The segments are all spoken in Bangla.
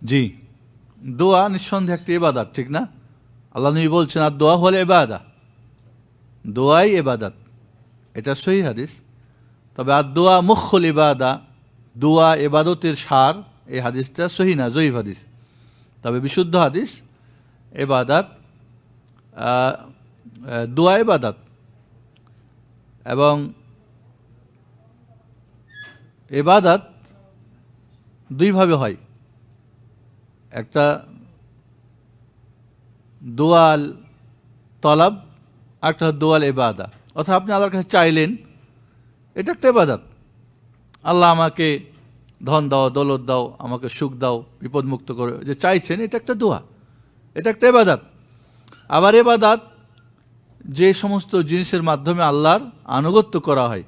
জি, দোয়া নিঃসন্দেহে একটি ইবাদত, ঠিক না? আল্লাহ নবী বলছেন আর দোয়া হল ইবাদত, দোয়াই ইবাদত, এটা সহিহ হাদিস। তবে আর দোয়া মুখুল ইবাদা, দোয়া ইবাদতের সার, এই হাদিসটা সহিহ না, জয়ীফ হাদিস। তবে বিশুদ্ধ হাদিস ইবাদত, দোয়া ইবাদত। এবং ইবাদত দুইভাবে হয়, একটা দোয়াল তলব, একটা দোয়াল ইবাদা। অর্থাৎ আপনি আল্লাহর কাছে চাইলেন, এটা একটা ইবাদত। আল্লাহ আমাকে ধন দাও, দৌলত দাও, আমাকে সুখ দাও, বিপদ মুক্ত করো, যে চাইছেন, এটা একটা দোয়া, এটা একটা ইবাদত। আবার ইবাদত যে সমস্ত জিনিসের মাধ্যমে আল্লাহর আনুগত্য করা হয়,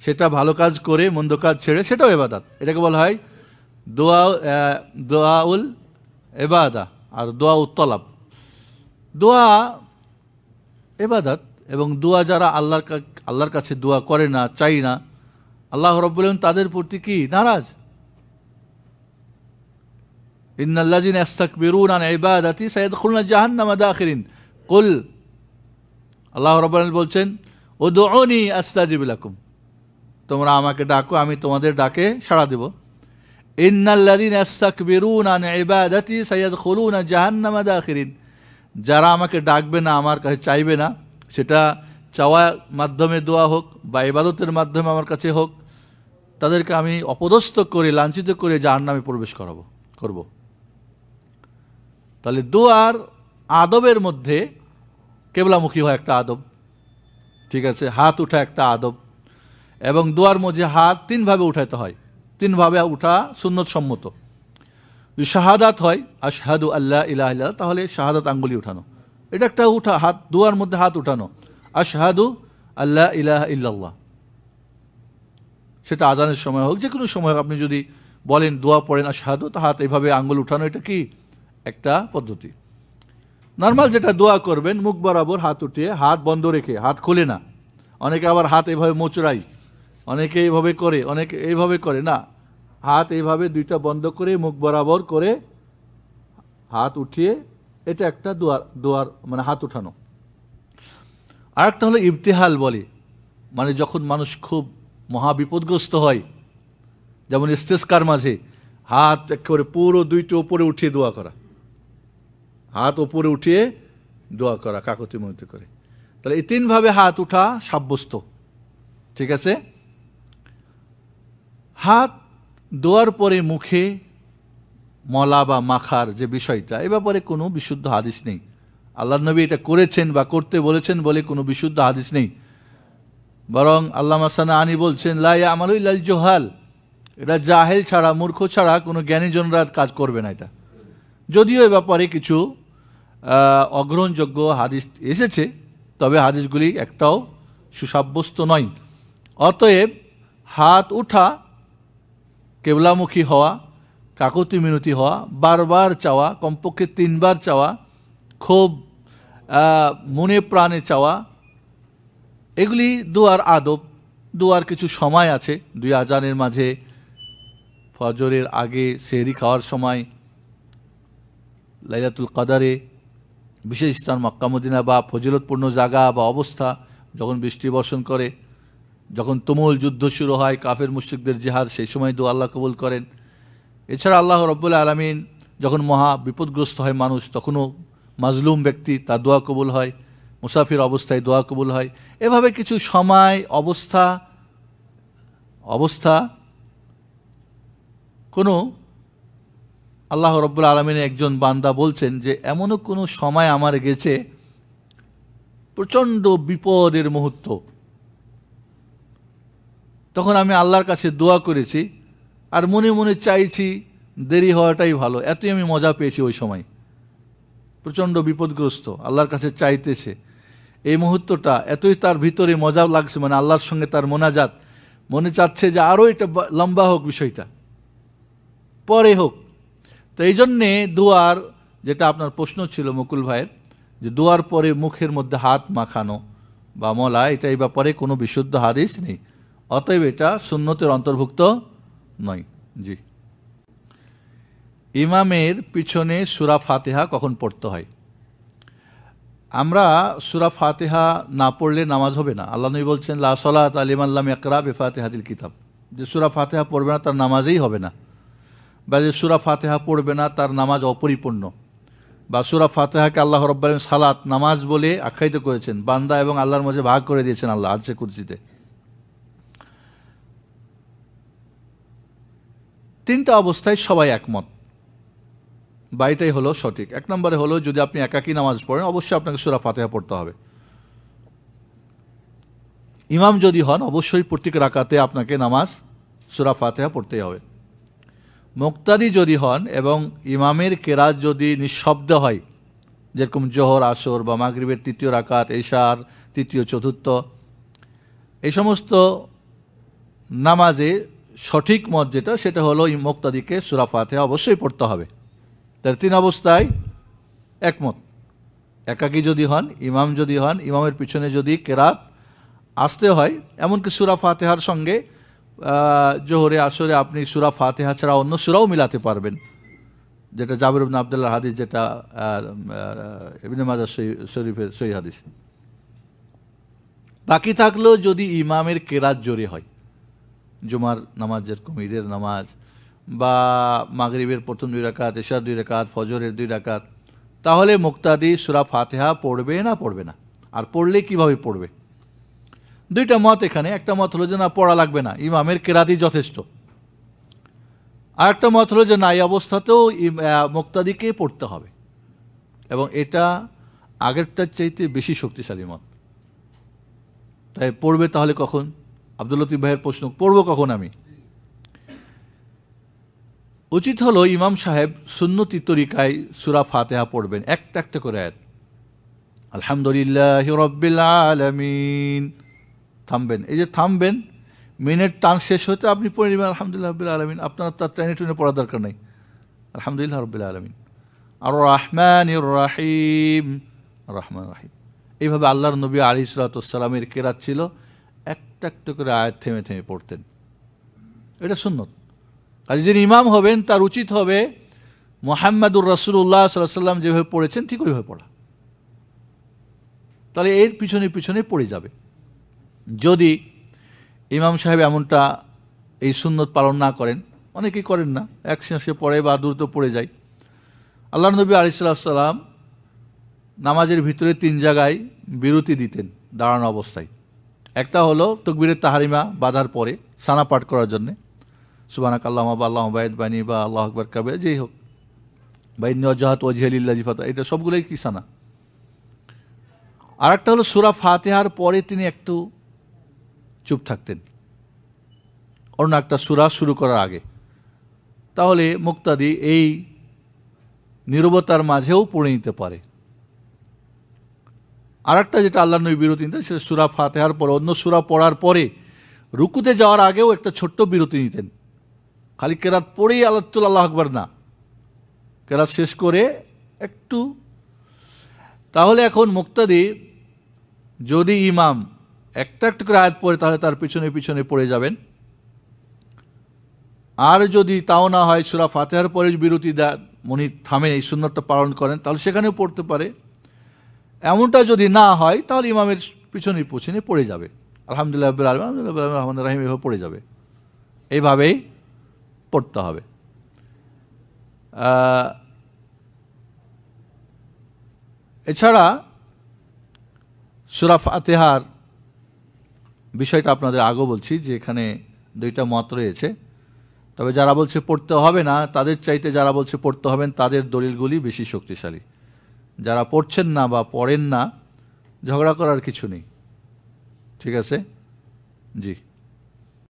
সেটা ভালো কাজ করে মন্দ কাজ ছেড়ে, সেটাও ইবাদত। এটাকে বলা হয় দোয়াউল ইবাদা আর দোয়াউল তলব। দোয়া ইবাদত, এবং দোয়া যারা আল্লাহর কাছে দোয়া করে না, চাই না, আল্লাহ রাব্বুল আলামিন তাদের প্রতি কি নারাজ? ইন্নাল্লাযিনা ইস্তাকবিরুনা আন ইবাদাতি সায়াদখুলুনা জাহান্নামা দাখিরিন। কুল, আল্লাহ রাব্বুল আলামিন বলছেন, উদউনি আস্তাজিব লাকুম, তোমরা আমাকে ডাকো, আমি তোমাদের ডাকে সাড়া দেব। ইন্নাল্লাযিনা ইস্তাকবিরুনা আন ইবাদাতি সায়াদখুলুনা জাহান্নামা দাখিরিন, যারা আমাকে ডাকবে না, আমার কাছে চাইবে না, সেটা চাওয়ার মাধ্যমে দোয়া হোক বা ইবাদতের মাধ্যমে আমার কাছে হোক, তাদেরকে আমি অপদস্থ করে, লাঞ্ছিত করে জাহান্নামে প্রবেশ করব। তাহলে দোয়ার আদবের মধ্যে কেবলামুখী হয় একটা আদব, ঠিক আছে, হাত উঠা একটা আদব। এবং দোয়ার মধ্যে হাত তিনভাবে উঠাইতে হয়, তিনভাবে উঠা সুন্নত সম্মত। শাহাদাত হয় আশহাদু আল্লা ইলাহা ইল্লাল্লাহ, তাহলে শাহাদাত আঙ্গুলি উঠানো, এটা একটা উঠা হাত, দোয়ার মধ্যে হাত উঠানো, আশহাদু আল্লা ইলাহা ইল্লাল্লাহ। সেটা আজানের সময় হোক, যে কোনো সময় হোক, আপনি যদি বলেন দোয়া পড়েন আশহাদু, তো হাত এইভাবে আঙ্গুল উঠানো, এটা কি একটা পদ্ধতি। নর্মাল যেটা দোয়া করবেন, মুখ বরাবর হাত উঠিয়ে, হাত বন্ধ রেখে, হাত খুলে না। অনেকে আবার হাত এইভাবে মোচড়াই, অনেকে এইভাবে করে, অনেকে এইভাবে করে না, হাত এইভাবে দুইটা বন্ধ করে মুখ বরাবর করে হাত উঠিয়ে, এটা একটা দোয়ার মানে হাত উঠানো। আর একটা হলো ইবতিহাল বলে, মানে যখন মানুষ খুব মহাবিপদগ্রস্ত হয়, যেমন ইস্তেসকার মাঝে হাত একেবারে পুরো দুইটা উপরে উঠিয়ে দোয়া করা, হাত উপরে উঠিয়ে দোয়া করা কাকতি মিনতি করে। তাহলে এই তিনভাবে হাত উঠা সাব্যস্ত, ঠিক আছে। হাত দোয়ার পরে মুখে মলা বা মাখার যে বিষয়টা, এ ব্যাপারে কোনো বিশুদ্ধ হাদিস নেই। আল্লাহ নবী এটা করেছেন বা করতে বলেছেন বলে কোনো বিশুদ্ধ হাদিস নেই। বরং আল্লামা সানাআনী বলছেন, লা ইয়ামালু ইল্লাল জুহাল, এটা জাহেল ছাড়া, মূর্খ ছাড়া কোনো জ্ঞানীজনরা কাজ করবে না এটা। যদিও এ ব্যাপারে কিছু অগ্রহণযোগ্য হাদিস এসেছে, তবে হাদিসগুলি একটাও সুসাব্যস্ত নয়। অতএব হাত উঠা, কেবলামুখী হওয়া, কাকতি মিনতি হওয়া, বারবার চাওয়া, কমপক্ষে 3 বার চাওয়া, খুব মনে প্রাণে চাওয়া, এগুলি দোয়ার আদব। দোয়ার কিছু সময় আছে, 2 আজানের মাঝে, ফজরের আগে, সেহরি খাওয়ার সময়, লাইলাতুল কদরে, বিশেষ স্থান মক্কা মদিনা বা ফজিলতপূর্ণ জায়গা বা অবস্থা, যখন বৃষ্টি বর্ষণ করে, যখন তুমুল যুদ্ধ শুরু হয়, কাফের মুশরিকদের জিহাদ, সেই সময় দোয়া আল্লাহ কবুল করেন। এছাড়া আল্লাহ রাব্বুল আলামিন যখন মহা বিপদগ্রস্ত হয় মানুষ, তখনও মাজলুম ব্যক্তি, তার দোয়া কবুল হয়, মুসাফির অবস্থায় দোয়া কবুল হয়। এভাবে কিছু সময়, অবস্থা কোনো আল্লাহ রাব্বুল আলামিনের একজন বান্দা বলছেন যে, এমনও কোনো সময় আমার গেছে, প্রচণ্ড বিপদের মুহূর্ত, তখন আমি আল্লাহর কাছে দোয়া করেছি, আর মনে মনে চাইছি দেরি হওয়াটাই ভালো, এতই আমি মজা পেয়েছি ওই সময়। প্রচণ্ড বিপদগ্রস্ত, আল্লাহর কাছে চাইতেছে, এই মুহূর্তটা এতই তার ভিতরে মজা লাগছে, মানে আল্লাহর সঙ্গে তার মোনাজাত, মনে চাচ্ছে যে আরও এটা লম্বা হোক, বিষয়টা পরে হোক। তো এই জন্যে দোয়ার, যেটা আপনার প্রশ্ন ছিল মুকুল ভাইয়ের, যে দোয়ার পরে মুখের মধ্যে হাত মাখানো বা মলা, এটা এই ব্যাপারে কোনো বিশুদ্ধ হাদিস নেই। অতএব এটা সুন্নতের অন্তর্ভুক্ত নয়। জি, ইমামের পিছনে সূরা ফাতিহা কখন পড়তে হয়? আমরা সূরা ফাতিহা না পড়লে নামাজ হবে না। আল্লাহ নবী বলছেন, লা সালাতা লিমান লাম ইয়াকরা বিফাতিহাতিল কিতাব, যে সূরা ফাতিহা পড়বে না তার নামাজই হবে না, বা যে সূরা ফাতিহা পড়বে না তার নামাজ অপরিপূর্ণ, বা সূরা ফাতিহাকে আল্লাহ রাব্বুল আলামিন সালাত নামাজ বলে আখ্যায়িত করেছেন, বান্দা এবং আল্লাহর মাঝে ভাগ করে দিয়েছেন আল্লাহ আরশে কুরসিতে। তিনটা অবস্থায় সবাই একমত, বা এটাই হলো সঠিক। এক নম্বরে হলো, যদি আপনি একাকী নামাজ পড়েন অবশ্যই আপনাকে সূরা ফাতিহা পড়তে হবে। ইমাম যদি হন অবশ্যই প্রত্যেক রাকাতে আপনাকে নামাজ সূরা ফাতিহা পড়তেই হবে। মুক্তাদি যদি হন এবং ইমামের কেরাত যদি নিঃশব্দ হয়, যেরকম জোহর, আসর বা মাগরিবের তৃতীয় রাকাত, এশার তৃতীয় চতুর্থ, এই সমস্ত নামাজে সঠিক মত যেটা, সেটা হলো মুক্তাদিকে সূরা ফাতিহা অবশ্যই পড়তে হবে। তার তিন অবস্থায় একমত। একাকী যদি হন, ইমাম যদি হন, ইমামের পিছনে যদি কেরাত আসতে হয়, এমনকি সূরা ফাতিহার সঙ্গে জোহরে আসরে আপনি সূরা ফাতিহা ছাড়া অন্য সূরাও মিলাতে পারবেন, যেটা জাবির ইবনে আব্দুল্লাহর হাদিস, যেটা ইবনে মাজাহ শরীফের সহিহ হাদিস। বাকি থাকলেও যদি ইমামের কেরাত জোরে হয়, জুমার নামাজ যেরকম ঈদের নামাজ, বা মাগরিবের প্রথম 2 রাকাত, এশার 2 রাকাত, ফজরের 2 রাকাত, তাহলে মুক্তাদি সূরা ফাতিহা পড়বে না পড়বে না। আর পড়লে কিভাবে পড়বে? দুইটা মত এখানে। একটা মত হলো যে না, পড়া লাগবে না, ইমামের কেরাতই যথেষ্ট। আর একটা মত হলো যে না, এই অবস্থাতেও মুক্তাদিকে পড়তে হবে, এবং এটা আগেরটার চাইতে বেশি শক্তিশালী মত। তাই পড়বে তাহলে কখন? আব্দুল লতিফ ভাইয়ের প্রশ্ন, পড়বো কখন আমি? উচিত হলো ইমাম সাহেব সুন্নতি তরিকায় সূরা ফাতিহা পড়বেন, একটা একটা করে আয়াত। আলহামদুলিল্লাহি রাব্বিল আলামিন, থামবেন। এই যে থামবেন, মিনিট টান শেষ হতে আপনি পড়ে নেবেন আলহামদুলিল্লাহ রাব্বিল আলামিন। আপনার তার টেনে টুনে পড়ার দরকার নেই, আলহামদুলিল্লাহ রাব্বিল আলামিন। আর রহমানির রহিম, রহমান রহিম। এইভাবে আল্লাহর নবী আলাইহিস সালাতু ওয়াস সালামের কেরাত ছিল, একটা একটা করে আয়াত থেমে থেমে পড়তেন। এটা সুন্নত। কাজে যিনি ইমাম হবেন তার উচিত হবে মুহাম্মাদুর রাসূলুল্লাহ সাল্লাল্লাহু আলাইহি ওয়াসাল্লাম যেভাবে পড়েছেন ঠিক ওইভাবে পড়া। তাহলে এর পিছনে পিছনে পড়ে যাবে। যদি ইমাম সাহেব এমনটা এই সুন্নত পালন না করেন, অনেকেই করেন না, এক শেষে পড়ে বা দ্রুত পড়ে যায়। আল্লাহর নবী আলাইহিস সালাম নামাজের ভিতরে 3 জায়গায় বিরতি দিতেন দাঁড়ানো অবস্থায়। একটা হলো তাকবীরে তাহরিমা বাঁধার পরে সানা পাঠ করার জন্যে, সুবহানাকাল্লাহুম্মা বা আল্লাহুম্মা বা'দ বাইনি বা আল্লাহু আকবার কাবে, যেই হোক, বা ইন্নী ওয়াজজাহতু ওয়াজহিয়া লিল্লাযী ফাতারা, এটা সবগুলোই কি সানা। আর একটা হলো সূরা ফাতিহার পরে তিনি একটু চুপ থাকতেন অন্য একটা সূরা শুরু করার আগে, তাহলে মুক্তাদি এই নীরবতার মাঝেও পড়ে নিতে পারে। আর একটা যেটা আল্লাহর নবী বিরতি নিতেন, সেটা সূরা ফাতিহার পরে অন্য সূরা পড়ার পরে রুকুতে যাওয়ার আগেও একটা ছোট্ট বিরতি নিতেন। খালি কেরাত পড়েই আল্লাহু আকবার না, কেরাত শেষ করে একটু। তাহলে এখন মুক্তাদি যদি ইমাম একটা একটা করে আয়াত পড়ে, তাহলে তার পিছনে পিছনে পড়ে যাবেন। আর যদি তাও না হয়, সূরা ফাতিহার পরে বিরতি উনি থামেন, এই সুন্নতটা পালন করেন, তাহলে সেখানেও পড়তে পারে। এমনটা যদি না হয়, তাহলে ইমামের পিছনে পিছনে পড়ে যাবে, আলহামদুলিল্লাহ রাব্বিল আলামিন, আলহামদুলিল্লাহ রহমানির রহিম, এভাবে পড়ে যাবে। এইভাবেই পড়তে হবে। এছাড়া সূরা ফাতিহার বিষয়টা আপনাদের আগেও বলছি যে এখানে 2টা মত রয়েছে। তবে যারা বলছে পড়তে হবে না, তাদের চাইতে যারা বলছে পড়তে হবেন, তাদের দলিলগুলি বেশি শক্তিশালী। যারা পড়ছেন না বা পড়েন না, ঝগড়া করার কিছু নেই, ঠিক আছে? জি।